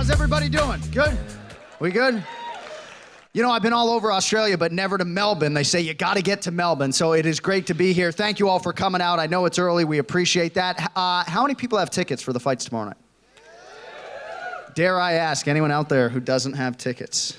How's everybody doing? Good? We good? You know, I've been all over Australia, but never to Melbourne. They say you got to get to Melbourne, so it is great to be here. Thank you all for coming out. I know it's early. We appreciate that. How many people have tickets for the fights tomorrow night? Dare I ask anyone out there who doesn't have tickets?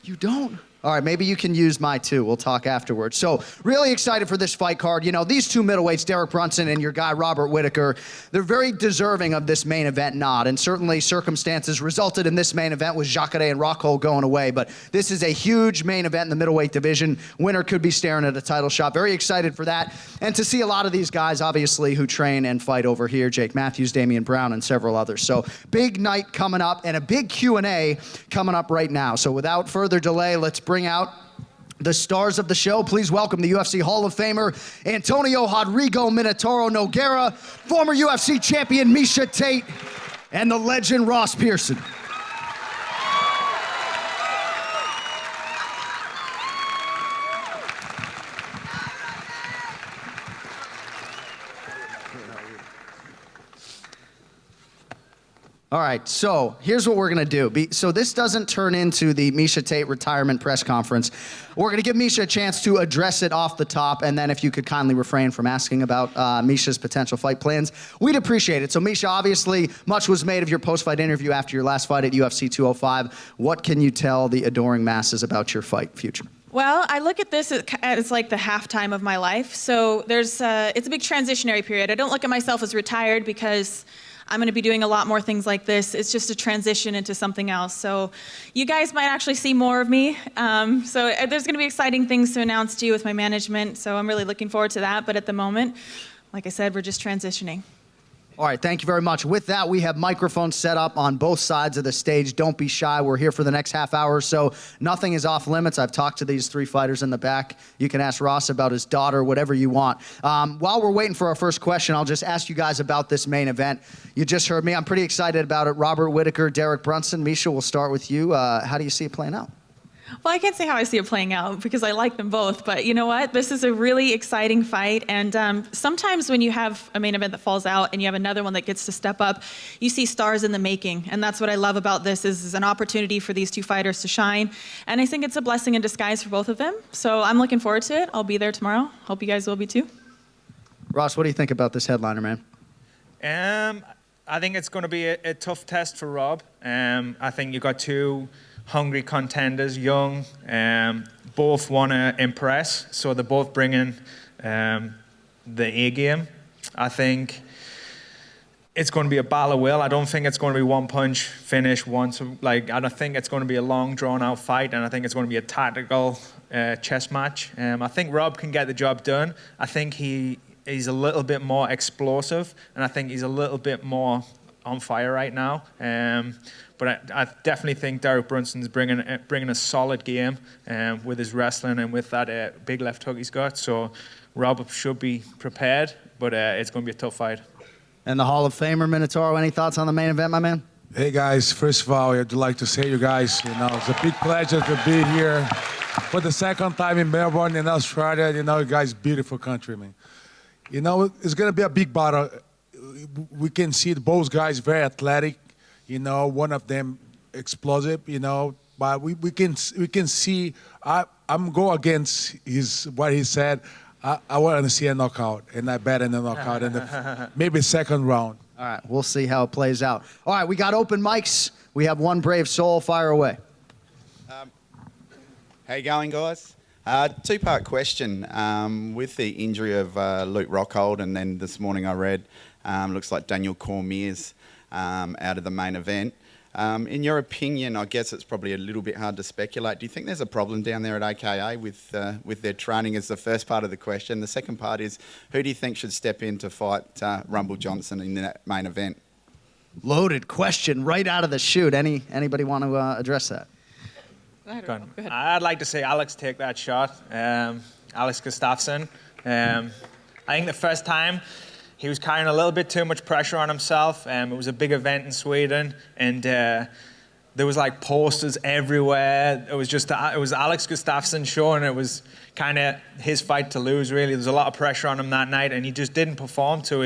You don't? All right, maybe you can use my two. We'll talk afterwards. So, really excited for this fight card. You know, these two middleweights, Derek Brunson and your guy, Robert Whittaker, they're very deserving of this main event nod. And certainly circumstances resulted in this main event with Jacare and Rockhold going away. But this is a huge main event in the middleweight division. Winner could be staring at a title shot. Very excited for that. And to see a lot of these guys, obviously, who train and fight over here. Jake Matthews, Damian Brown, and several others. So, big night coming up and a big Q&A coming up right now. So, without further delay, let's bring out the stars of the show. Please welcome the UFC Hall of Famer, Antonio Rodrigo Minotauro Nogueira, former UFC champion Miesha Tate, and the legend Ross Pearson. All right, so here's what we're gonna do. So this doesn't turn into the Miesha Tate retirement press conference. We're gonna give Miesha a chance to address it off the top, and then if you could kindly refrain from asking about Miesha's potential fight plans, we'd appreciate it. So Miesha, obviously, much was made of your post-fight interview after your last fight at UFC 205. What can you tell the adoring masses about your fight future? Well, I look at this as like the halftime of my life. So it's a big transitionary period. I don't look at myself as retired because I'm going to be doing a lot more things like this. It's just a transition into something else. So you guys might actually see more of me. So there's going to be exciting things to announce to you with my management. So I'm really looking forward to that. But at the moment, like I said, we're just transitioning. All right, thank you very much. With that, we have microphones set up on both sides of the stage. Don't be shy. We're here for the next half hour or so. Nothing is off limits. I've talked to these three fighters in the back. You can ask Ross about his daughter, whatever you want. While we're waiting for our first question, I'll just ask you guys about this main event. You just heard me. I'm pretty excited about it. Robert Whittaker, Derek Brunson. Miesha, we'll start with you. How do you see it playing out? Well, I can't say how I see it playing out because I like them both. But you know what? This is a really exciting fight. And sometimes when you have a main event that falls out and you have another one that gets to step up, you see stars in the making. And that's what I love about this is an opportunity for these two fighters to shine. And I think it's a blessing in disguise for both of them. So I'm looking forward to it. I'll be there tomorrow. Hope you guys will be too. Ross, what do you think about this headliner, man? I think it's going to be a tough test for Rob. I think you've got two hungry contenders, young, both want to impress, so they're both bringing the A game. I think it's going to be a battle of will. I don't think it's going to be one punch finish once. I don't think it's going to be a long drawn out fight, and I think it's going to be a tactical chess match. I think Rob can get the job done. I think he's a little bit more explosive, and I think he's a little bit more on fire right now. But I definitely think Derek Brunson's bringing a solid game with his wrestling and with that big left hook he's got. So Rob should be prepared, but it's going to be a tough fight. And the Hall of Famer, Minotauro, any thoughts on the main event, my man? Hey, guys. First of all, I'd like to say you guys, it's a big pleasure to be here for the second time in Melbourne, in Australia. You guys, beautiful country, man. It's going to be a big battle. We can see both guys very athletic. One of them explosive, but we can see, I'm go against what he said. I want to see a knockout, and I bet in a knockout in the maybe second round. All right, we'll see how it plays out. All right, we got open mics. We have one brave soul. Fire away. How you going, guys? Two-part question. With the injury of Luke Rockhold, and then this morning I read, looks like Daniel Cormier's out of the main event. In your opinion, I guess it's probably a little bit hard to speculate. Do you think there's a problem down there at AKA with their training is the first part of the question. The second part is, who do you think should step in to fight Rumble Johnson in that main event? Loaded question right out of the chute. Anybody want to address that? Go ahead. I'd like to say Alex take that shot. Alex Gustafsson. I think the first time he was carrying a little bit too much pressure on himself. It was a big event in Sweden, and the there was like posters everywhere. It was Alex Gustafsson's show, and it was kind of his fight to lose, really. There was a lot of pressure on him that night, and he just didn't perform to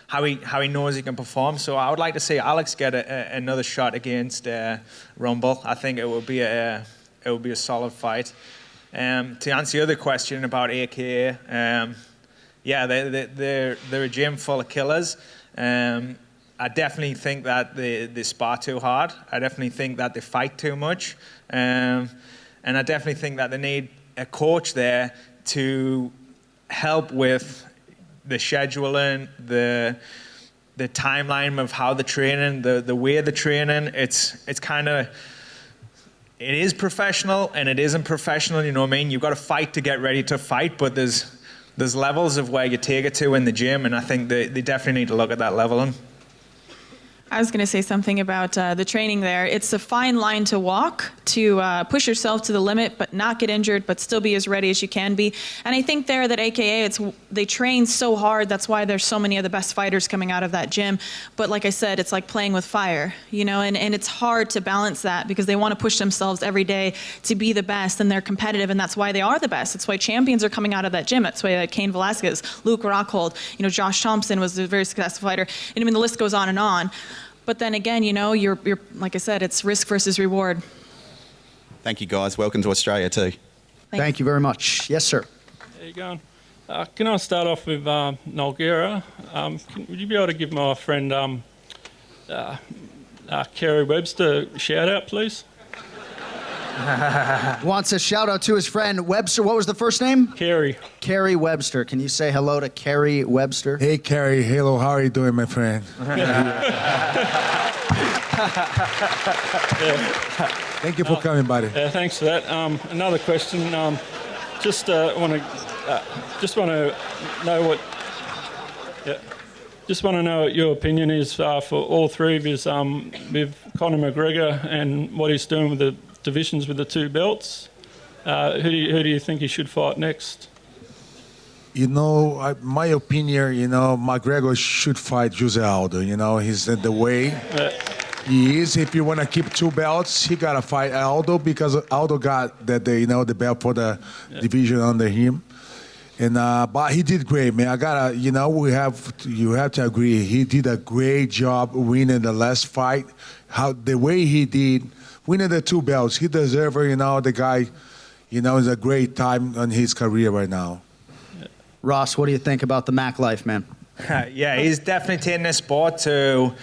how he knows he can perform. So I would like to see Alex get another shot against Rumble. I think it would be a solid fight. To answer your other question about AKA, yeah, they're a gym full of killers. I definitely think that they spar too hard. I definitely think that they fight too much. And I definitely think that they need a coach there to help with the scheduling, the timeline of how they're training, the way they're training. It's kind of, it is professional and it isn't professional, you know what I mean? You've got to fight to get ready to fight, but there's levels of where you take it to in the gym, and I think they definitely need to look at that leveling. I was going to say something about the training there. It's a fine line to walk, to push yourself to the limit, but not get injured, but still be as ready as you can be. And I think there that AKA, they train so hard. That's why there's so many of the best fighters coming out of that gym. But like I said, it's like playing with fire, you know, and it's hard to balance that because they want to push themselves every day to be the best, and they're competitive, and that's why they are the best. That's why champions are coming out of that gym. That's why Cain Velasquez, Luke Rockhold, you know, Josh Thompson was a very successful fighter. And I mean, the list goes on and on. But then again, you know, you're like I said, it's risk versus reward. Thank you, guys. Welcome to Australia too. Thank you very much. Yes, sir. There you go. Can I start off with Nogueira? Would you be able to give my friend Kerry Webster a shout out, please? Wants a shout out to his friend Webster. What was the first name? Kerry. Kerry Webster. Can you say hello to Kerry Webster? Hey, Kerry. Hello. How are you doing, my friend? Thank you for coming, buddy. Thanks for that. Another question. Just want to know what. Yeah. Just want to know what your opinion is for all three of his with Conor McGregor and what he's doing with the divisions with the two belts. Who do you think he should fight next? You know, my opinion, you know, McGregor should fight Jose Aldo. You know, he's in the way. He is. If you want to keep two belts, he got to fight Aldo because Aldo got the belt for the division under him. And but he did great, man. You have to agree. He did a great job winning the last fight. The way he did, winning the two belts, he deserves. You know, the guy, you know, is a great time in his career right now. Ross, what do you think about the Mac life, man? Yeah, he's definitely taking this sport to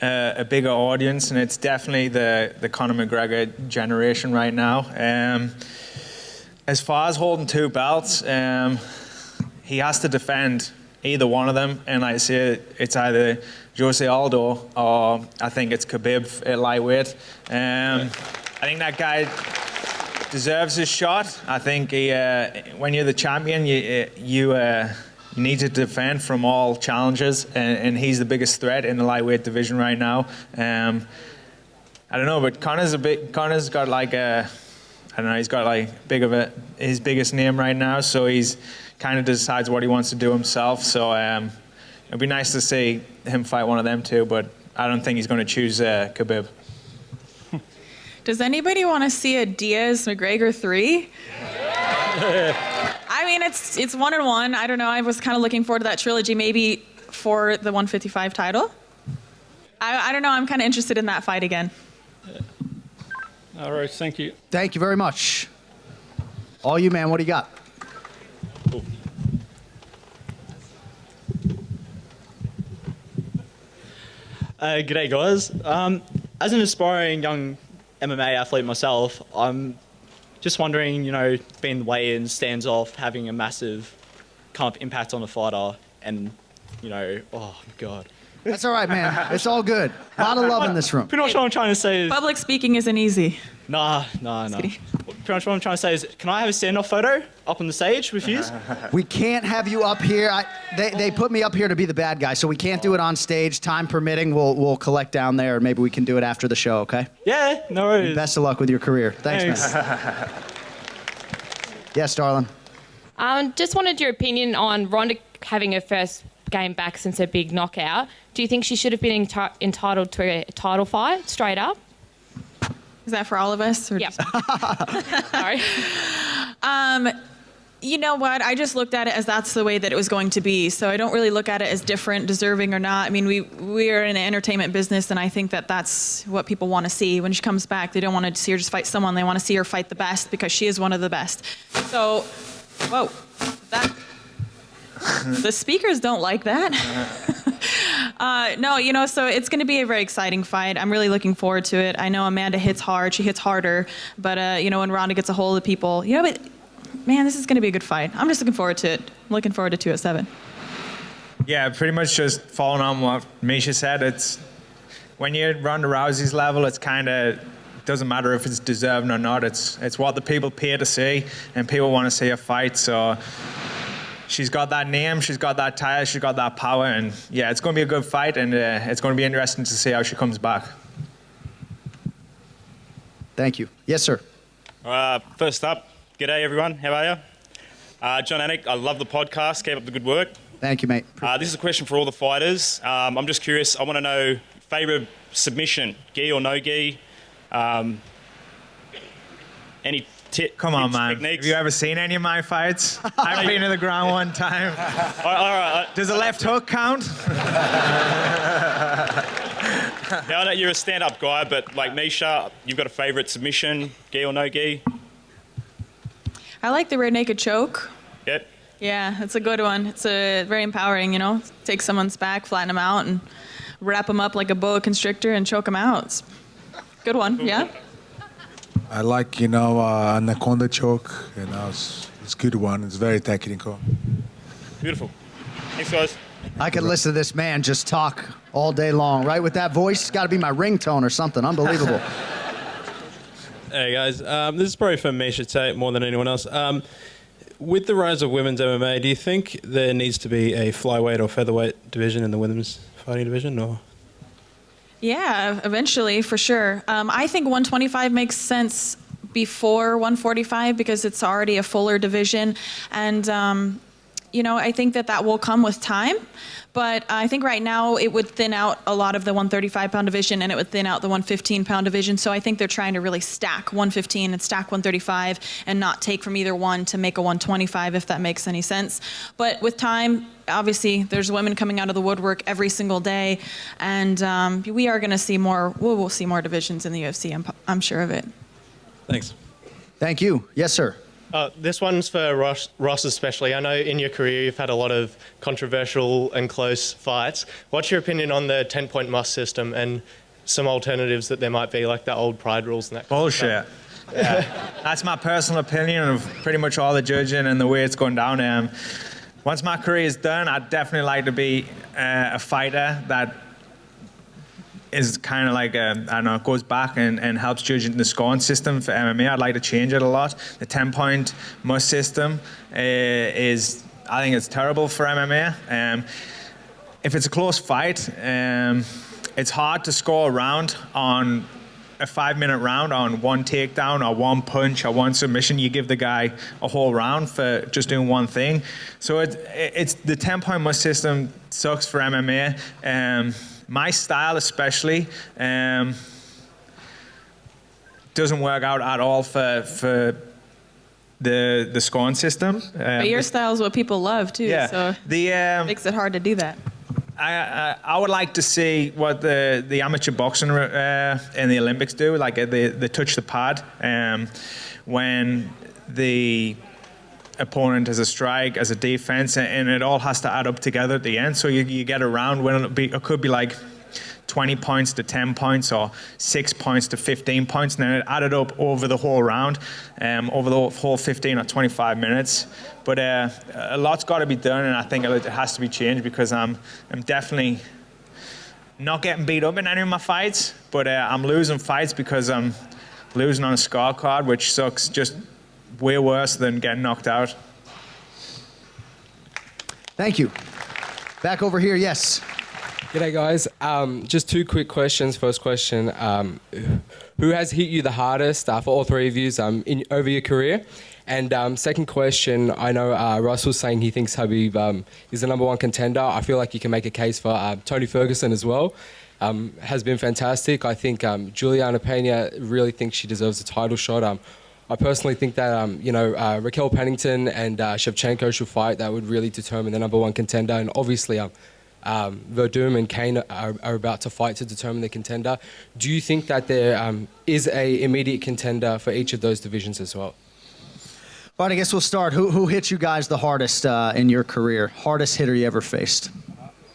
a bigger audience, and it's definitely the Conor McGregor generation right now. As far as holding two belts, he has to defend either one of them, and like I say, it's either Jose Aldo or I think it's Khabib at lightweight. I think that guy deserves his shot. I think when you're the champion, you need to defend from all challenges, and he's the biggest threat in the lightweight division right now. I don't know, but Conor's got like he's got like his biggest name right now, so he's kind of decides what he wants to do himself. So it'd be nice to see him fight one of them too, but I don't think he's going to choose Khabib. Does anybody want to see a Diaz-McGregor 3? I mean, it's 1-1. I don't know. I was kind of looking forward to that trilogy, maybe for the 155 title. I don't know. I'm kind of interested in that fight again. All right. Thank you. Thank you very much. All you, man. What do you got? G'day, guys. As an aspiring young MMA athlete myself, I'm just wondering, you know, being the weigh-in, stands off, having a massive kind of impact on the fighter, and, you know, oh, God. That's all right, man. It's all good. A lot of love in this room. Pretty much what I'm trying to say is... Public speaking isn't easy. Nah. Pretty much what I'm trying to say is, can I have a standoff photo up on the stage with you? We can't have you up here. They put me up here to be the bad guy, so we can't do it on stage. Time permitting, we'll collect down there, or maybe we can do it after the show, okay? Yeah, no worries. Best of luck with your career. Thanks. Man. Yes, darling. Just wanted your opinion on Ronda having her first game back since her big knockout. Do you think she should have been entitled to a title fight straight up? Is that for all of us? Or Yep. just- Sorry. You know what? I just looked at it as that's the way that it was going to be. So I don't really look at it as different, deserving or not. I mean, we are in an entertainment business, and I think that that's what people want to see. When she comes back, they don't want to see her just fight someone. They want to see her fight the best because she is one of the best. So, whoa, that the speakers don't like that. No, you know, so it's going to be a very exciting fight. I'm really looking forward to it. I know Amanda hits hard. She hits harder. But, you know, when Ronda gets a hold of people, you know, but, man, this is going to be a good fight. I'm just looking forward to it. I'm looking forward to 2 at 7. Yeah, pretty much just following on what Miesha said. It's when you're Ronda Rousey's level, it's kind of doesn't matter if it's deserving or not. It's what the people pay to see, and people want to see a fight. So she's got that name, she's got that title, she's got that power, and yeah, it's going to be a good fight, and it's going to be interesting to see how she comes back. Thank you. Yes, sir. First up, g'day everyone, how are you? John Anik, I love the podcast, keep up the good work. Thank you, mate. This is a question for all the fighters. I'm just curious, I want to know, favourite submission, gi or no gi? Any Come on, tips, man. techniques? Have you ever seen any of my fights? I've been to the ground one time. All right. Does a left hook count? Now, I know you're a stand-up guy, but like Miesha, you've got a favourite submission, gi or no gi? I like the rear naked choke. Yep. Yeah, it's a good one. It's very empowering, you know. Take someone's back, flatten them out, and wrap them up like a boa constrictor and choke them out. It's a good one, yeah? I like, you know, anaconda choke. You know, it's a good one. It's very technical. Beautiful. Thanks, guys. I could listen to this man just talk all day long, right? With that voice, it's got to be my ringtone or something. Unbelievable. Hey guys, this is probably for Miesha Tate more than anyone else. With the rise of women's MMA, do you think there needs to be a flyweight or featherweight division in the women's fighting division, or? Yeah, eventually, for sure. I think 125 makes sense before 145 because it's already a fuller division. And, you know, I think that will come with time. But I think right now it would thin out a lot of the 135-pound division and it would thin out the 115-pound division. So I think they're trying to really stack 115 and stack 135 and not take from either one to make a 125, if that makes any sense. But with time, obviously, there's women coming out of the woodwork every single day. And we are going to see more, we'll see more divisions in the UFC. I'm sure of it. Thanks. Thank you. Yes, sir. This one's for Ross especially. I know in your career you've had a lot of controversial and close fights. What's your opinion on the 10-point must system and some alternatives that there might be, like the old pride rules and that kind of Bullshit. stuff? Yeah. That's my personal opinion of pretty much all the judging and the way it's going down. Once my career is done, I'd definitely like to be a fighter that is kind of like, I don't know, goes back and helps judging the scoring system for MMA. I'd like to change it a lot. The 10-point must system I think it's terrible for MMA. If it's a close fight, it's hard to score a round on a 5-minute round on one takedown or one punch or one submission. You give the guy a whole round for just doing one thing. So it's the 10-point must system sucks for MMA. My style especially doesn't work out at all for the scoring system. But your style is what people love, too. Yeah. So it makes it hard to do that. I would like to see what the amateur boxing in the Olympics do, like they touch the pad when the opponent has a strike, as a defense, and it all has to add up together at the end. So you get a round when it could be like 20 points to 10 points or 6 points to 15 points, and then it added up over the whole round, over the whole 15 or 25 minutes. But a lot's got to be done, and I think it has to be changed because I'm definitely not getting beat up in any of my fights, but I'm losing fights because I'm losing on a scorecard, which sucks just way worse than getting knocked out. Thank you. Back over here, yes. G'day, guys. Just 2 quick questions. First question, who has hit you the hardest for all 3 of you over your career? And second question, I know Russ was saying he thinks Khabib is the #1 contender. I feel like you can make a case for Tony Ferguson as well. has been fantastic. I think Juliana Pena really thinks she deserves a title shot. I personally think that Raquel Pennington and Shevchenko should fight. That would really determine the number one contender. And obviously, Verdum and Kane are about to fight to determine the contender. Do you think that there is a immediate contender for each of those divisions as well? All right, I guess we'll start. Who hit you guys the hardest in your career? Hardest hitter you ever faced?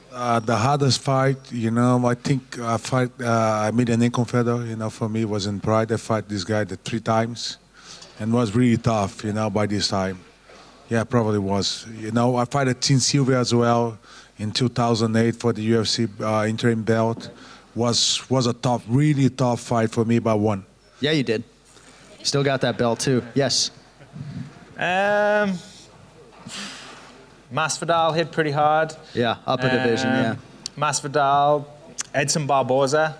The hardest fight, I think I made an income feather, for me was in Pride. I fought this guy 3 times and was really tough, by this time. Yeah, probably was. I fought at Tim Sylvia as well in 2008 for the UFC interim belt. Was a tough, really tough fight for me, but won. Yeah, you did. Still got that belt too. Yes. Masvidal hit pretty hard. Yeah, upper division, yeah. Masvidal, Edson Barboza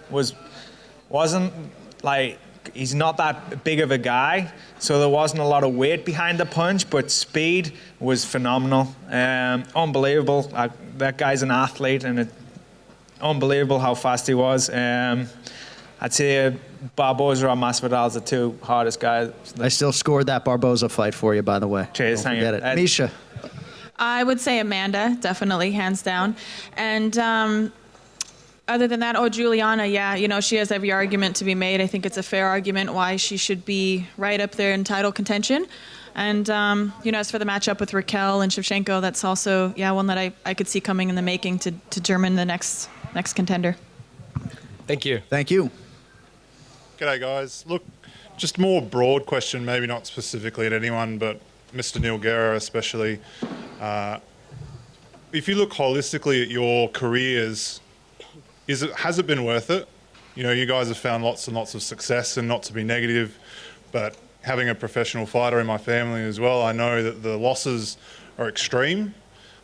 wasn't like, he's not that big of a guy, so there wasn't a lot of weight behind the punch, but speed was phenomenal. Unbelievable. That guy's an athlete, and unbelievable how fast he was. I'd say Barboza or Masvidal's the 2 hardest guys. I still scored that Barboza fight for you, by the way. Cheers, Don't forget it. Miesha. I would say Amanda, definitely, hands down. And other than that, Juliana, yeah, she has every argument to be made. I think it's a fair argument why she should be right up there in title contention. And, as for the matchup with Raquel and Shevchenko, that's also, one that I could see coming in the making to determine the next contender. Thank you. Thank you. G'day, guys. Look, just more broad question, maybe not specifically at anyone, but Mr. Nogueira especially. If you look holistically at your careers, has it been worth it? You guys have found lots and lots of success, and not to be negative, but having a professional fighter in my family as well, I know that the losses are extreme.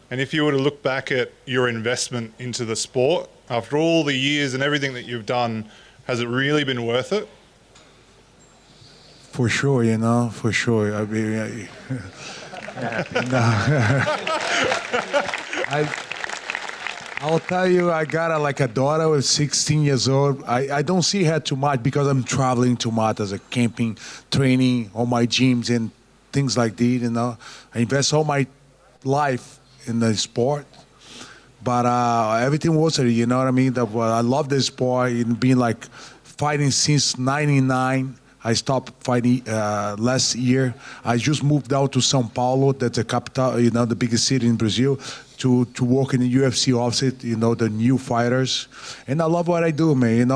And if you were to look back at your investment into the sport, after all the years and everything that you've done, has it really been worth it? For sure, for sure. I mean, I'll tell you, I got a daughter who's 16 years old. I don't see her too much because I'm traveling too much as a camping, training, all my gyms and things like that, I invest all my life in the sport. But everything was it, you know what I mean? I love this sport, being fighting since 99. I stopped fighting last year. I just moved out to São Paulo, that's the capital, the biggest city in Brazil, to work in the UFC office, the new fighters. And I love what I do, man,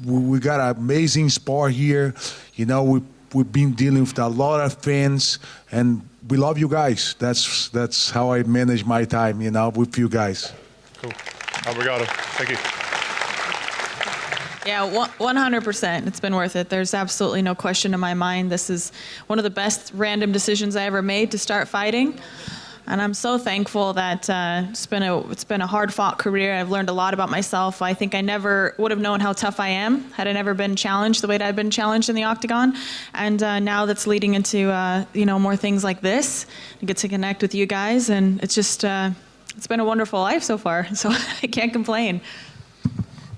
We got an amazing sport here. We've been dealing with a lot of fans, and we love you guys. That's how I manage my time, with you guys. Cool. Obrigado. Thank you. Yeah, 100%. It's been worth it. There's absolutely no question in my mind. This is one of the best random decisions I ever made to start fighting. And I'm so thankful that it's been a hard-fought career. I've learned a lot about myself. I think I never would have known how tough I am had I never been challenged the way that I've been challenged in the octagon. And now that's leading into more things like this. I get to connect with you guys, and it's just it's been a wonderful life so far. So I can't complain.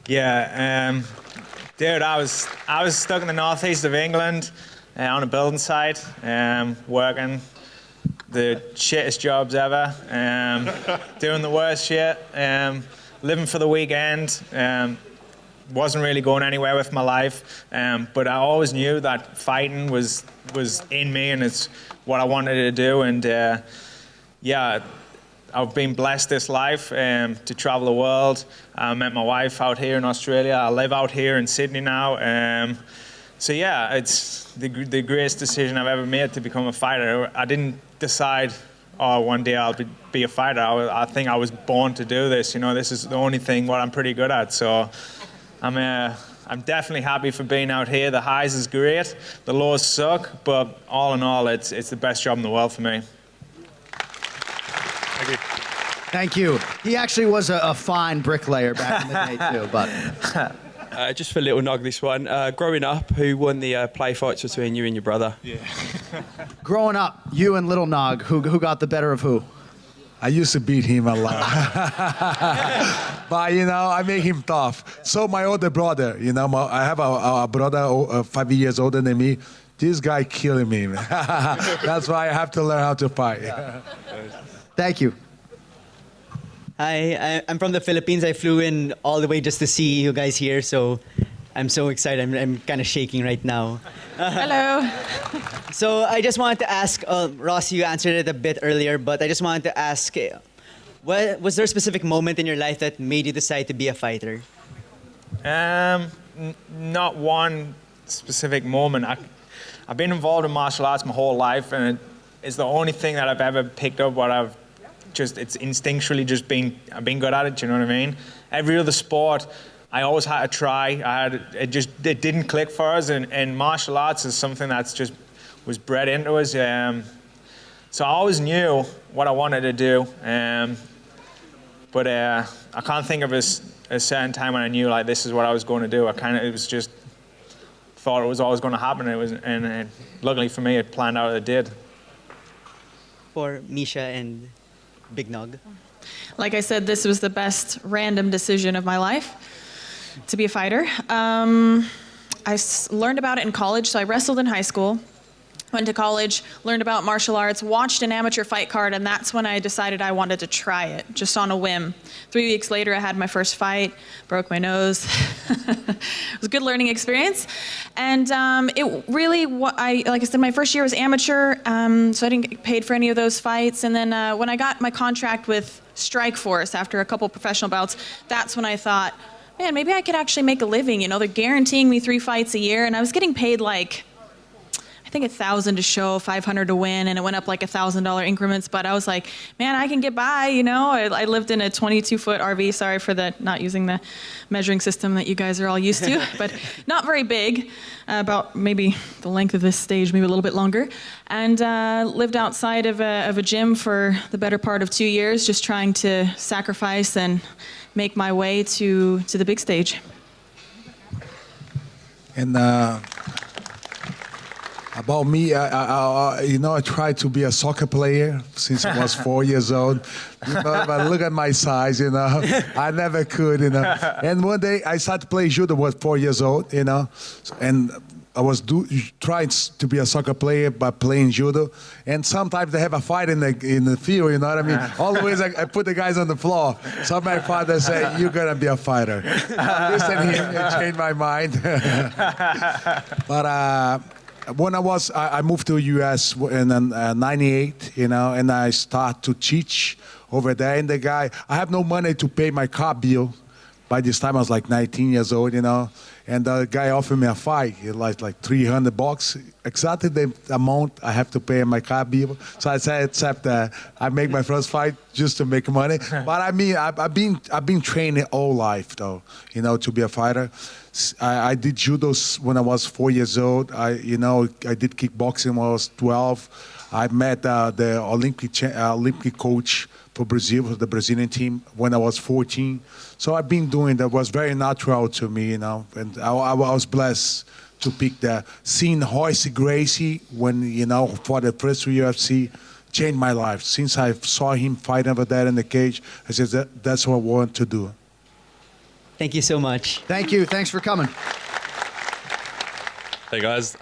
Yeah, dude, I was stuck in the northeast of England on a building site, working the shittest jobs ever, doing the worst shit, living for the weekend. Wasn't really going anywhere with my life, but I always knew that fighting was in me, and it's what I wanted to do. And I've been blessed this life to travel the world. I met my wife out here in Australia. I live out here in Sydney now. It's the greatest decision I've ever made to become a fighter. I didn't decide, one day I'll be a fighter. I think I was born to do this. This is the only thing what I'm pretty good at. So I'm definitely happy for being out here. The highs is great. The lows suck, but all in all, it's the best job in the world for me. Thank you. Thank you. He actually was a fine bricklayer back in the day, too. But just for little Nog, this one. Growing up, who won the play fights between you and your brother? Growing up, you and little Nog, who got the better of who? I used to beat him a lot. But, I make him tough. So my older brother, I have a brother 5 years older than me. This guy killing me, man. That's why I have to learn how to fight. Thank you. Hi, I'm from the Philippines. I flew in all the way just to see you guys here, so I'm so excited. I'm kind of shaking right now. Hello. So I just wanted to ask, Ross, you answered it a bit earlier, but I just wanted to ask, was there a specific moment in your life that made you decide to be a fighter? Not one specific moment. I've been involved in martial arts my whole life, and it's the only thing that I've ever picked up what it's instinctually I've been good at it, you know what I mean? Every other sport, I always had to try. It didn't click for us, and martial arts is something that's just was bred into us. So I always knew what I wanted to do, but I can't think of a certain time when I knew like this is what I was going to do. It was just thought it was always going to happen. And luckily for me, it planned out. It did. For Miesha and Big Nog. Like I said, this was the best random decision of my life, to be a fighter. I learned about it in college, so I wrestled in high school, went to college, learned about martial arts, watched an amateur fight card, and that's when I decided I wanted to try it, just on a whim. 3 weeks later, I had my first fight, broke my nose. It was a good learning experience. And it really, like I said, my first year was amateur, so I didn't get paid for any of those fights. And then when I got my contract with Strikeforce after a couple professional bouts, that's when I thought, man, maybe I could actually make a living. They're guaranteeing me 3 fights a year, and I was getting paid like, I think $1,000 to show, $500 to win, and it went up like $1,000 increments. But I was like, man, I can get by. I lived in a 22-foot RV. Sorry for not using the measuring system that you guys are all used to, but not very big, about maybe the length of this stage, maybe a little bit longer, and lived outside of a gym for the better part of 2 years, just trying to sacrifice and make my way to the big stage. And about me, I tried to be a soccer player since I was 4 years old. But look at my size, I never could, And one day I started to play judo, was 4 years old, and I was trying to be a soccer player by playing judo. And sometimes they have a fight in the field, you know what I mean? Always I put the guys on the floor. So my father said, you're going to be a fighter. Listen to him, it changed my mind. But when I moved to U.S. in '98, and I started to teach over there. And I have no money to pay my car bill. By this time, I was like 19 years old, And the guy offered me a fight, like $300, exactly the amount I have to pay in my car bill. So I said, except I make my first fight just to make money. But I mean, I've been training all life, though, to be a fighter. I did judo when I was 4 years old. I did kickboxing when I was 12. I met the Olympic coach for Brazil, for the Brazilian team, when I was 14. So I've been doing that. Was very natural to me, And I was blessed to pick that. Seeing Royce Gracie when, for the first UFC, changed my life. Since I saw him fight over there in the cage, I said, that's what I want to do. Thank you so much. Thank you. Thanks for coming. Hey, guys.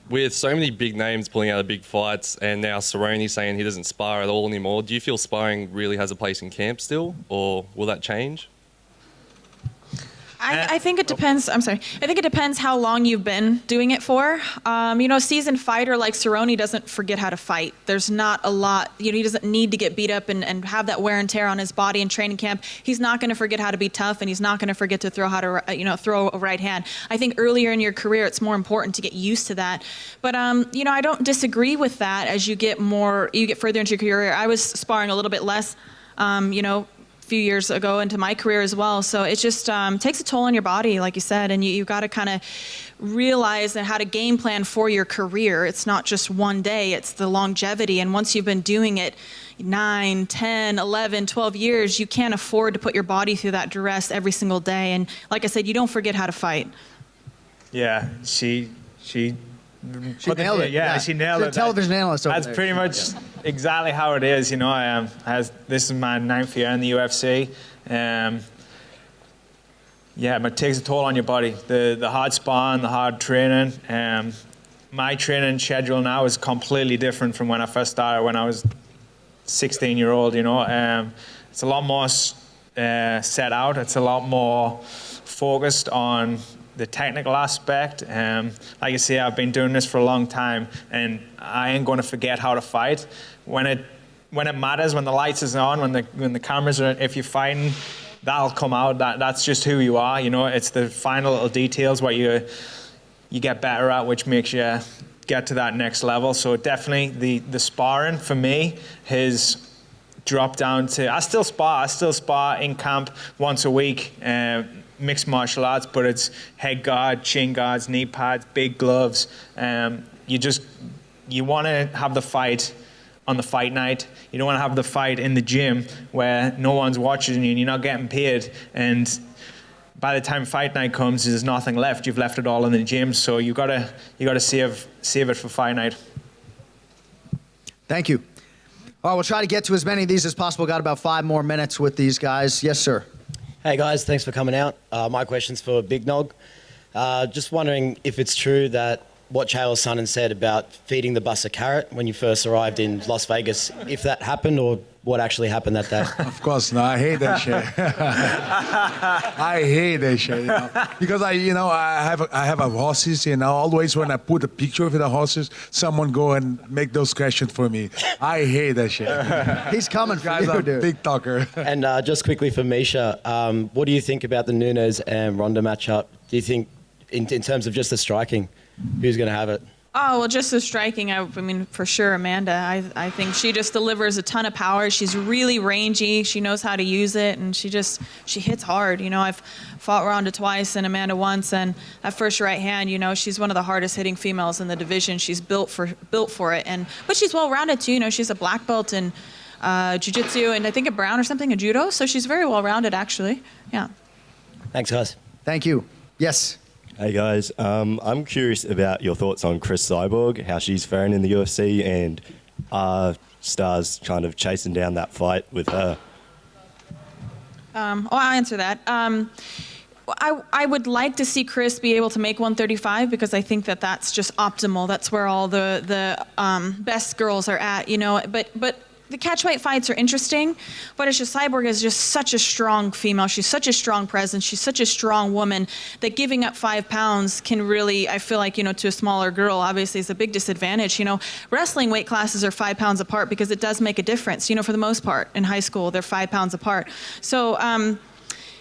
With so many big names pulling out of big fights and now Cerrone saying he doesn't spar at all anymore, do you feel sparring really has a place in camp still, or will that change? I think it depends. I'm sorry. I think it depends how long you've been doing it for. A seasoned fighter like Cerrone doesn't forget how to fight. There's not a lot. He doesn't need to get beat up and have that wear and tear on his body in training camp. He's not going to forget how to be tough, and he's not going to forget to throw a right hand. I think earlier in your career, it's more important to get used to that. But I don't disagree with that. As you get further into your career, I was sparring a little bit less. Few years ago into my career as well. So it just takes a toll on your body, like you said, and you've got to kind of realize how to game plan for your career. It's not just one day, it's the longevity. And once you've been doing it 9, 10, 11, 12 years, you can't afford to put your body through that duress every single day. And like I said, you don't forget how to fight. Yeah, she She nailed it. Yeah, she nailed She's it. a television analyst over That's there. pretty much exactly how it is. You know, this is my 9th year in the UFC. Yeah, but it takes a toll on your body. The hard sparring, the hard training. My training schedule now is completely different from when I first started when I was 16-year-old, you know. It's a lot more set out. It's a lot more focused on the technical aspect. Like I say, I've been doing this for a long time, and I ain't going to forget how to fight. When it matters, when the lights is on, when the cameras are, if you're fighting, that'll come out. That's just who you are. You know, it's the final little details what you get better at, which makes you get to that next level. So definitely the sparring for me has dropped down to, I still spar in camp once a week, mixed martial arts, but it's head guard, chin guards, knee pads, big gloves. You want to have the fight on the fight night. You don't want to have the fight in the gym where no one's watching you and you're not getting paid, and by the time fight night comes, there's nothing left. You've left it all in the gym, so you gotta save it for fight night. Thank you. All right, we'll try to get to as many of these as possible. Got about 5 more minutes with these guys. Yes, sir. Hey guys, thanks for coming out. My question's for Big Nog. Just wondering if it's true that what Chael Sonnen said about feeding the bus a carrot when you first arrived in Las Vegas, if that happened or what actually happened that day. Of course not. I hate that shit. I hate that shit, you know? Because I have a horses, you know. Always when I put a picture of the horses, someone go and make those questions for me. I hate that shit. He's coming for Guys, you, I'm a dude. big talker. And just quickly for Miesha, what do you think about the Nunes and Ronda matchup? Do you think, in terms of just the striking, who's going to have it? Oh, well, just the striking, I mean, for sure, Amanda. I think she just delivers a ton of power. She's really rangy. She knows how to use it, and she hits hard. You know, I've fought Ronda twice and Amanda once, and that first right hand, you know, she's one of the hardest hitting females in the division. She's built for it, but she's well-rounded too. You know, she's a black belt in jiu-jitsu and I think a brown or something in judo, so she's very well-rounded, actually. Yeah. Thanks, guys. Thank you. Yes. Hey guys, I'm curious about your thoughts on Chris Cyborg, how she's faring in the UFC, and are Stars kind of chasing down that fight with her? I'll answer that. I would like to see Chris be able to make 135 because I think that's just optimal. That's where all the best girls are at, you know. But the catchweight fights are interesting, but it's just Cyborg is just such a strong female. She's such a strong presence. She's such a strong woman that giving up 5 pounds can really, I feel like, you know, to a smaller girl, obviously is a big disadvantage. You know, wrestling weight classes are 5 pounds apart because it does make a difference. You know, for the most part in high school, they're 5 pounds apart. So,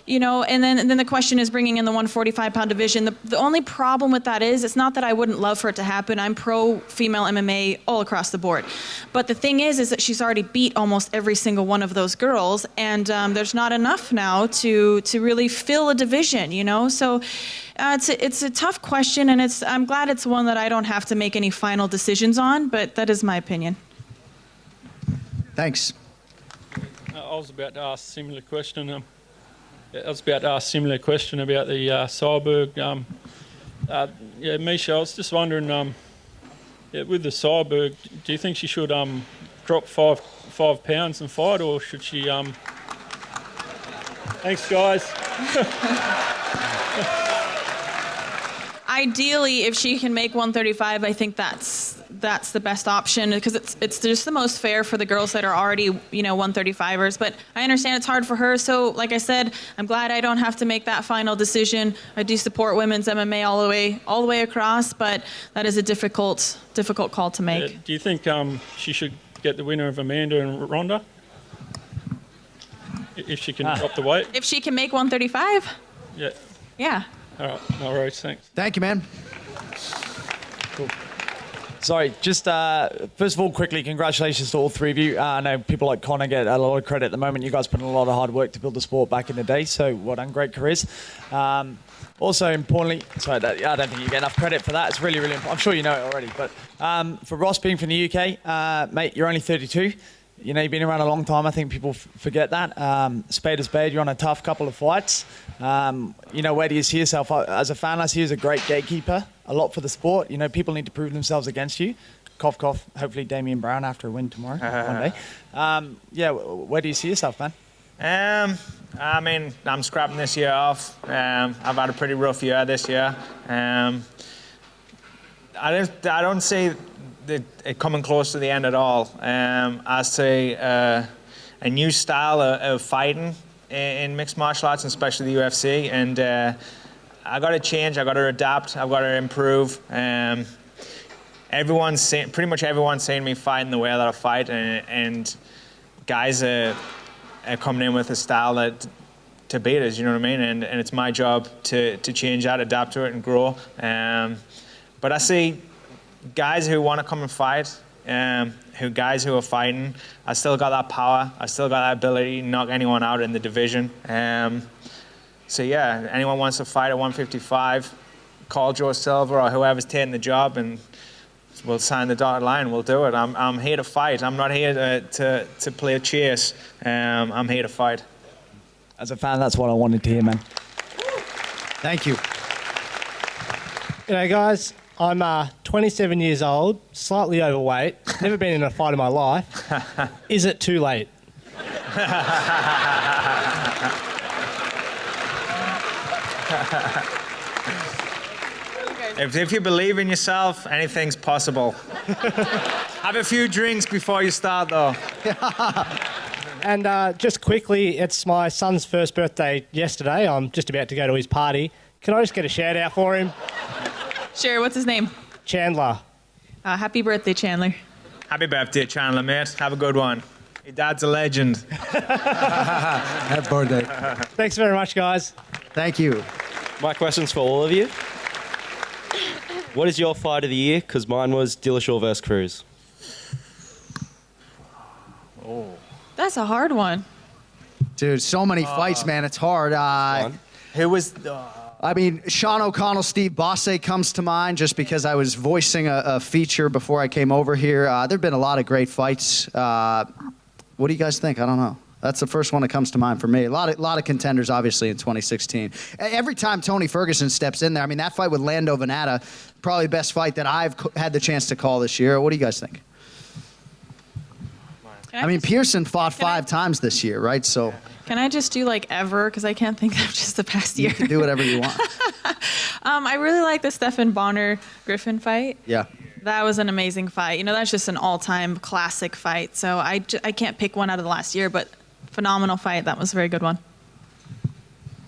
you know, and then the question is bringing in the 145-pound division. The only problem with that is it's not that I wouldn't love for it to happen. I'm pro-female MMA all across the board. But the thing is that she's already beat almost every single one of those girls, and there's not enough now to really fill a division, you know? So it's a tough question, and I'm glad it's one that I don't have to make any final decisions on, but that is my opinion. Thanks. I was about to ask a similar question. I was about to ask a similar question about the Cyborg. Miesha, I was just wondering, with the Cyborg, do you think she should drop 5 pounds and fight, or should she? Thanks, guys. Ideally, if she can make 135, I think that's the best option because it's just the most fair for the girls that are already, you know, 135ers. But I understand it's hard for her. So, like I said, I'm glad I don't have to make that final decision. I do support women's MMA all the way across, but that is a difficult call to make. Do you think she should get the winner of Amanda and Ronda if she can drop the weight? If she can make 135? Yeah. Yeah. All right, no worries, thanks. Thank you, man. Cool. Sorry, just first of all, quickly, congratulations to all three of you. I know people like Connor get a lot of credit at the moment. You guys put in a lot of hard work to build the sport back in the day, so well done, great careers. Also, importantly, sorry, I don't think you get enough credit for that. It's really, really important. I'm sure you know it already, but for Ross being from the UK, mate, you're only 32. You know, you've been around a long time. I think people forget that. Spade to spade, you're on a tough couple of fights. You know, where do you see yourself? As a fan, I see you as a great gatekeeper, a lot for the sport. You know, people need to prove themselves against you. Cough, cough. Hopefully Damian Brown after a win tomorrow, one day. Yeah, where do you see yourself, man? I mean, I'm scrapping this year off. I've had a pretty rough year this year. I don't see it coming close to the end at all. I see a new style of fighting in mixed martial arts, and especially the UFC. And I got to change. I got to adapt. I've got to improve. Pretty much everyone's seen me fighting the way that I fight, and guys are coming in with a style that to beat us. You know what I mean? And it's my job to change that, adapt to it, and grow. But I see guys who want to come and fight, guys who are fighting. I still got that power. I still got that ability to knock anyone out in the division. So yeah, anyone wants to fight at 155, call Joe Silva or whoever's taking the job, and we'll sign the dotted line. We'll do it. I'm here to fight. I'm not here to play a chase. I'm here to fight. As a fan, that's what I wanted to hear, man. Thank you. G'day, guys. I'm 27 years old, slightly overweight, never been in a fight in my life. Is it too late? If you believe in yourself, anything's possible. Have a few drinks before you start, though. And just quickly, it's my son's first birthday yesterday. I'm just about to go to his party. Can I just get a shout out for him? Sure, what's his name? Chandler. Happy birthday, Chandler. Happy birthday, Chandler, mate. Have a good one. Your dad's a legend. Happy birthday. Thanks very much, guys. Thank you. My question's for all of you. What is your fight of the year? Because mine was Dillashaw versus Cruz. Oh. That's a hard one. Dude, so many fights, man. It's hard. Who was... I mean, Sean O'Connell, Steve Bosse comes to mind just because I was voicing a feature before I came over here. There have been a lot of great fights. What do you guys think? I don't know. That's the first one that comes to mind for me. A lot of contenders, obviously, in 2016. Every time Tony Ferguson steps in there, I mean, that fight with Lando Venata, probably the best fight that I've had the chance to call this year. What do you guys think? I mean, Pearson fought 5 times this year, right? So. Can I just do like ever? Because I can't think of just the past year. You can do whatever you want. I really like the Stephan Bonner-Griffin fight. Yeah. That was an amazing fight. You know, that's just an all-time classic fight. So I can't pick one out of the last year, but phenomenal fight. That was a very good one.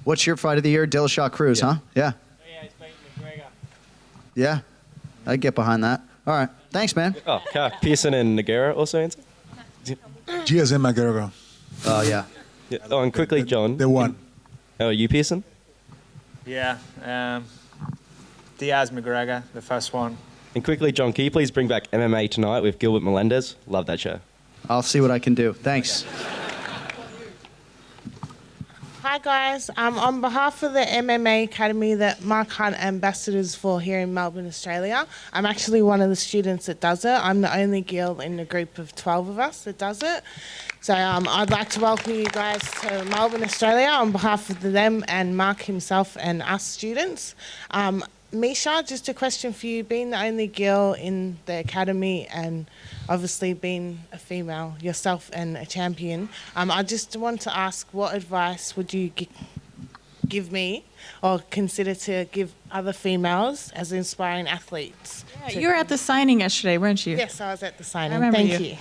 What's your fight of the year? Dillashaw Cruz, huh? Yeah. Yeah, he's beating McGregor. Yeah. I'd get behind that. All right. Thanks, man. Oh, okay. Pearson and Nogueira also answered? Diaz and McGregor. Oh, yeah. Oh, and quickly, John. They won. Oh, you Pearson? Yeah. Diaz McGregor, the first one. And quickly, John, can you please bring back MMA Tonight with Gilbert Melendez? Love that show. I'll see what I can do. Thanks. Hi guys, on behalf of the MMA Academy that Mark Hunt ambassadors for here in Melbourne, Australia, I'm actually one of the students that does it. I'm the only girl in a group of 12 of us that does it. So I'd like to welcome you guys to Melbourne, Australia on behalf of them and Mark himself and us students. Miesha, just a question for you. Being the only girl in the academy and obviously being a female yourself and a champion, I just want to ask, what advice would you give me or consider to give other females as inspiring athletes? Yeah, you were at the signing yesterday, weren't you? Yes, I was at the signing. I remember Thank you.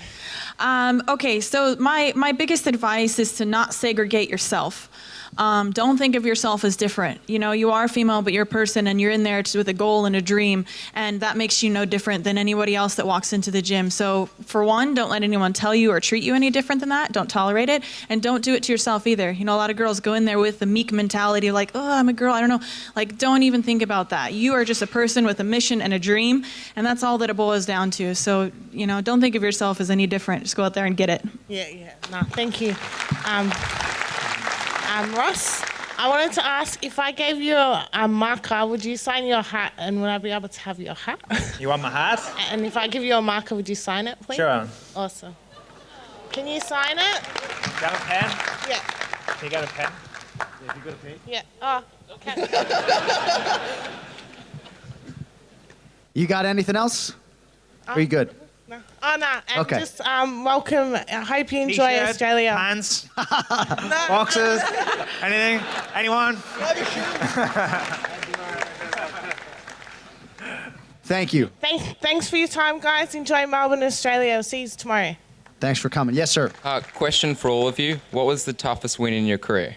Okay, so my biggest advice is to not segregate yourself. Don't think of yourself as different. You know, you are female, but you're a person, and you're in there with a goal and a dream, and that makes you no different than anybody else that walks into the gym. So, for one, don't let anyone tell you or treat you any different than that. Don't tolerate it, and don't do it to yourself either. You know, a lot of girls go in there with the meek mentality, like, oh, I'm a girl, I don't know. Like, don't even think about that. You are just a person with a mission and a dream, and that's all that it boils down to. So, you know, don't think of yourself as any different. Just go out there and get it. Yeah. No, thank you. Ross, I wanted to ask, if I gave you a marker, would you sign your hat, and would I be able to have your hat? You want my hat? And if I give you a marker, would you sign it, please? Sure. Awesome. Can you sign it? Got a pen? Yeah. You got a pen? Yeah, you got a pen? Yeah. Oh, okay. You got anything else? Are you good? No. Oh, no. And Okay. just welcome. I hope you enjoy T-shirt, Australia. Pants, boxes, anything? Anyone? Thank you. Thanks for your time, guys. Enjoy Melbourne, Australia. I'll see you tomorrow. Thanks for coming. Yes, sir. Question for all of you. What was the toughest win in your career?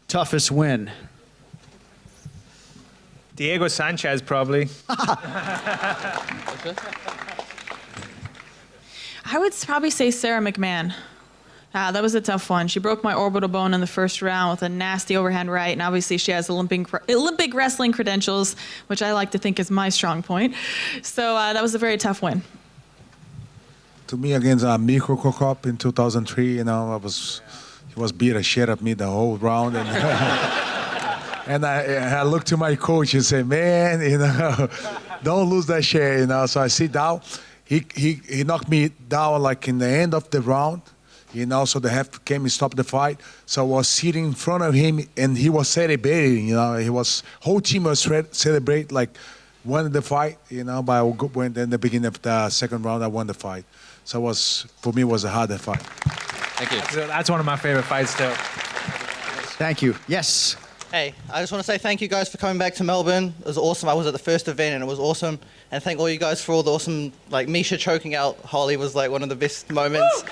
Toughest win. Diego Sanchez, probably. I would probably say Sarah McMahon. That was a tough one. She broke my orbital bone in the first round with a nasty overhand right, and obviously she has Olympic wrestling credentials, which I like to think is my strong point. So that was a very tough win. To me, against Mikko Kokop in 2003, he was beat a shit at me the whole round, and and I looked to my coach and said, man, don't lose that shit, So I sit down. He knocked me down like in the end of the round, So the ref came and stopped the fight. So I was sitting in front of him, and he was celebrating, whole team was celebrate like won the fight, But when in the beginning of the second round, I won the fight. So for me, it was a harder fight. Thank you. That's one of my favorite fights, too. Thank you. Yes. Hey, I just want to say thank you guys for coming back to Melbourne. It was awesome. I was at the first event and it was awesome. And thank all you guys for all the awesome, like Miesha choking out Holly was like one of the best moments.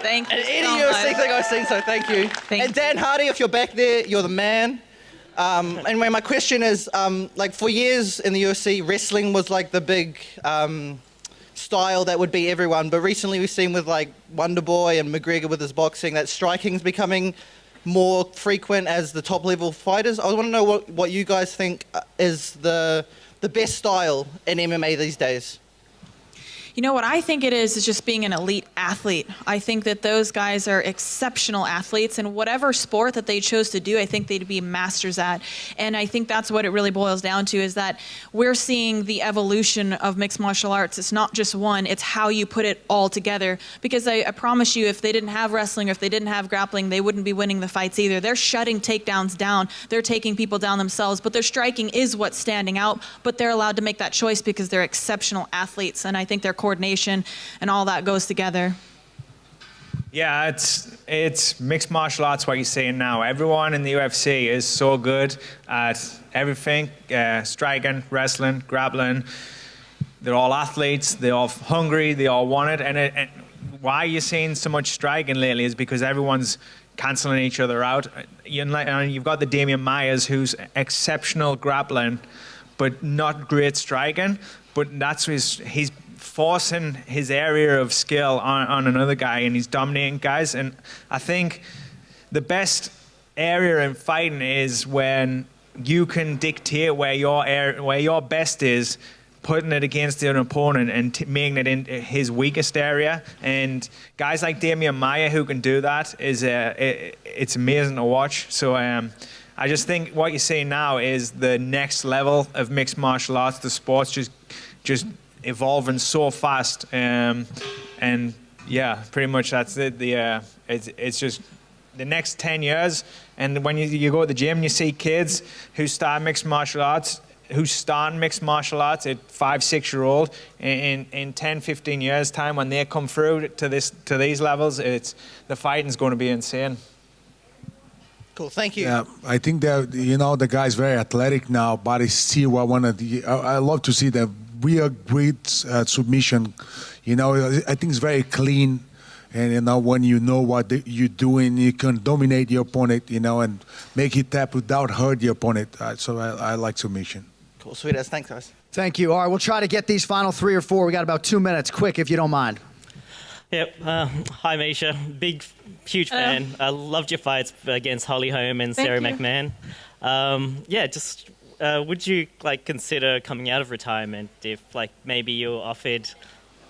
Thank you. And any so UFC much. thing I've seen, so thank you. And Dan Hardy, if you're back there, you're the man. Anyway, my question is, like for years in the UFC, wrestling was like the big style that would be everyone. But recently we've seen with like Wonder Boy and McGregor with his boxing that striking's becoming more frequent as the top level fighters. I want to know what you guys think is the best style in MMA these days. You know what I think it is just being an elite athlete. I think that those guys are exceptional athletes, and whatever sport that they chose to do, I think they'd be masters at. And I think that's what it really boils down to, is that we're seeing the evolution of mixed martial arts. It's not just one, it's how you put it all together. Because I promise you, if they didn't have wrestling or if they didn't have grappling, they wouldn't be winning the fights either. They're shutting takedowns down. They're taking people down themselves, but their striking is what's standing out. But they're allowed to make that choice because they're exceptional athletes, and I think their coordination and all that goes together. Yeah, it's mixed martial arts, what you're seeing now. Everyone in the UFC is so good at everything, striking, wrestling, grappling. They're all athletes, they're all hungry, they all want it. And why you're seeing so much striking lately is because everyone's cancelling each other out. You've got the Damian Myers, who's exceptional grappling, but not great striking. But that's he's forcing his area of skill on another guy, and he's dominating guys. And I think the best area in fighting is when you can dictate where your best is, putting it against an opponent and making it in his weakest area. And guys like Damian Maia who can do that it's amazing to watch. So I just think what you're seeing now is the next level of mixed martial arts. The sport's just evolving so fast, and yeah, pretty much that's it. It's just the next 10 years, and when you go to the gym, you see kids who start mixed martial arts, who start mixed martial arts at 5-6-year-old. In 10, 15 years time, when they come through to these levels, the fighting's going to be insane. Cool, thank you. Yeah, I think that the guy's very athletic now, but it's still I love to see the real great submission. I think it's very clean, and when you know what you're doing, you can dominate your opponent, and make it tap without hurt your opponent. So I like submission. Cool, sweet as. Thanks, guys. Thank you. All right, we'll try to get these final 3 or 4. We got about 2 minutes. Quick, if you don't mind. Yep. Hi, Miesha. Huge fan. I loved your fights against Holly Holm and Sarah McMahon. Would you consider coming out of retirement if maybe you were offered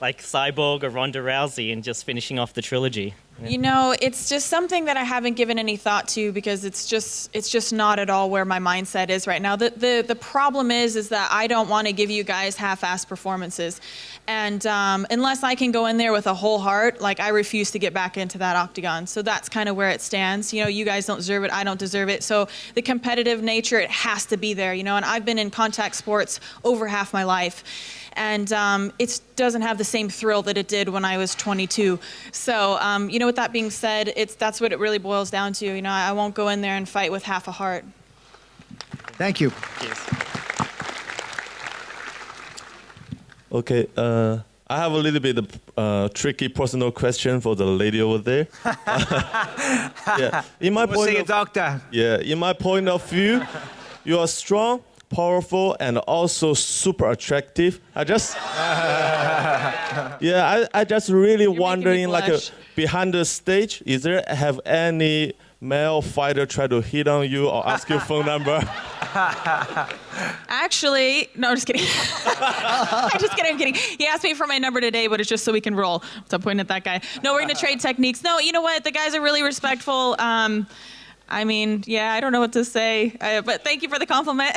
Cyborg or Ronda Rousey and just finishing off the trilogy? You know, it's just something that I haven't given any thought to because it's just not at all where my mindset is right now. The problem is that I don't want to give you guys half-assed performances, and unless I can go in there with a whole heart, like I refuse to get back into that octagon. So that's kind of where it stands. You know, you guys don't deserve it, I don't deserve it. So the competitive nature, it has to be there. You know, and I've been in contact sports over half my life. And it doesn't have the same thrill that it did when I was 22. So, you know, with that being said, that's what it really boils down to. You know, I won't go in there and fight with half a heart. Thank you. Okay, I have a little bit of tricky personal question for the lady over there. Yeah, in my We'll see a doctor. Yeah, in my point of view, you are strong, powerful, and also super attractive. I just really wondering, like behind the stage, is there have any male fighter try to hit on you or ask your phone number? Actually, no, I'm just kidding. I'm kidding. He asked me for my number today, but it's just so we can roll. So I'm pointing at that guy. No, we're going to trade techniques. No, you know what? The guys are really respectful. I mean, yeah, I don't know what to say, but thank you for the compliment.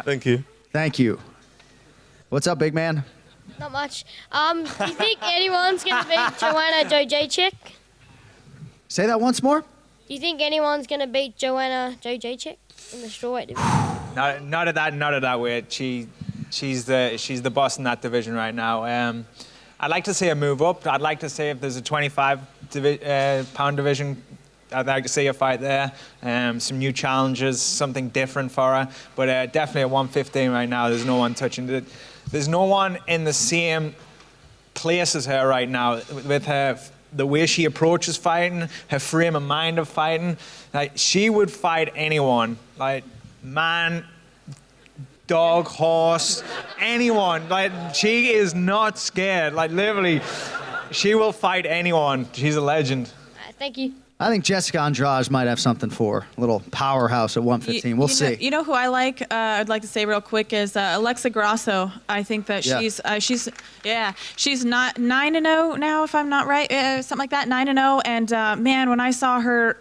Thank you. Thank you. What's up, big man? Not much. Do you think anyone's going to beat Joanna Jędrzejczyk? Say that once more. Do you think anyone's going to beat Joanna Jędrzejczyk in the strawweight division? Not at that weight. She's the boss in that division right now. I'd like to see her move up. I'd like to see if there's a 25-pound division. I'd like to see her fight there. Some new challenges, something different for her. But definitely at 115 right now, there's no one touching it. There's no one in the same place as her right now with her. The way she approaches fighting, her frame of mind of fighting, like she would fight anyone, like man, dog, horse, anyone. Like she is not scared. Like literally, she will fight anyone. She's a legend. Thank you. I think Jessica Andrade might have something for her. A little powerhouse at 115. We'll see. You know who I like? I'd like to say real quick is Alexa Grasso. I think that she's not 9-0 now, if I'm not right, something like that, 9-0. And man, when I saw her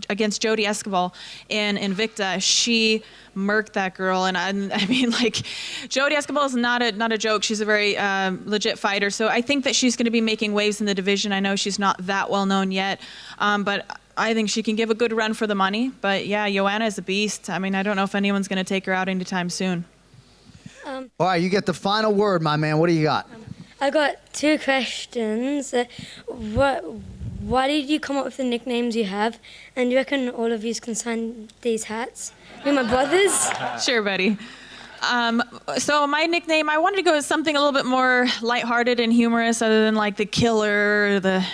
against Jodie Escobar in Invicta, she murked that girl. And I mean, like, Jodie Escobar is not a joke. She's a very legit fighter. So I think that she's going to be making waves in the division. I know she's not that well known yet, but I think she can give a good run for the money. But yeah, Joanna is a beast. I mean, I don't know if anyone's going to take her out anytime soon. All right, you get the final word, my man. What do you got? I got two questions. Why did you come up with the nicknames you have? And do you reckon all of you can sign these hats? You're my brothers? Sure, buddy. So my nickname, I wanted to go with something a little bit more lighthearted and humorous, other than like the Killer, the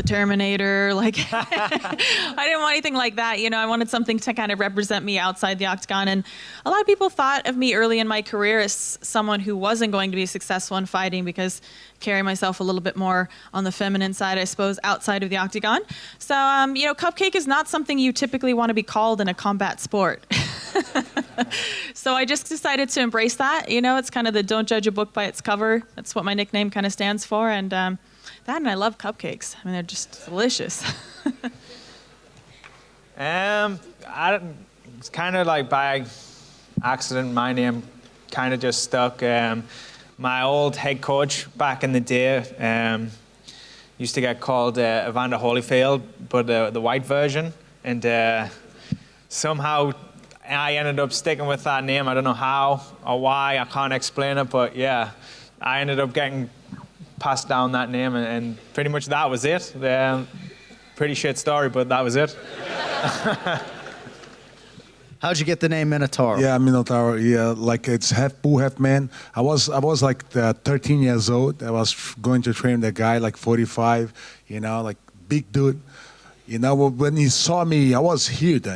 Terminator. Like, I didn't want anything like that. You know, I wanted something to kind of represent me outside the octagon. And a lot of people thought of me early in my career as someone who wasn't going to be successful in fighting because I carry myself a little bit more on the feminine side, I suppose, outside of the octagon. So, Cupcake is not something you typically want to be called in a combat sport. So I just decided to embrace that. You know, it's kind of the don't judge a book by its cover. That's what my nickname kind of stands for. And and I love cupcakes. I mean, they're just delicious. It's kind of like by accident, my name kind of just stuck. My old head coach back in the day used to get called Evander Holyfield, but the white version. And somehow I ended up sticking with that name. I don't know how or why. I can't explain it, but yeah, I ended up getting passed down that name, and pretty much that was it. Pretty shit story, but that was it. How'd you get the name Minotaur? Yeah, Minotaur. Yeah, like it's half bull, half man. I was like 13 years old. I was going to train the guy, like 45. Like big dude. When he saw me, I was huge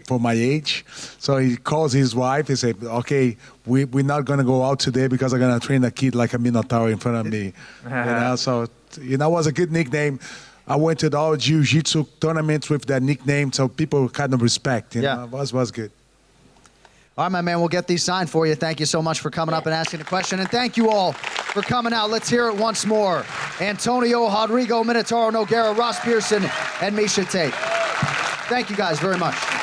for my age. So he calls his wife. He said, "Okay, we're not gonna go out today because I'm gonna train a kid like a Minotaur in front of me." So it was a good nickname. I went to all jiu-jitsu tournaments with that nickname, so people kind of respect. It was good. All right, my man, we'll get these signed for you. Thank you so much for coming up and asking a question, and thank you all for coming out. Let's hear it once more. Antonio, Rodrigo, Minotauro, Nogueira, Ross Pearson, and Miesha Tate. Thank you guys very much.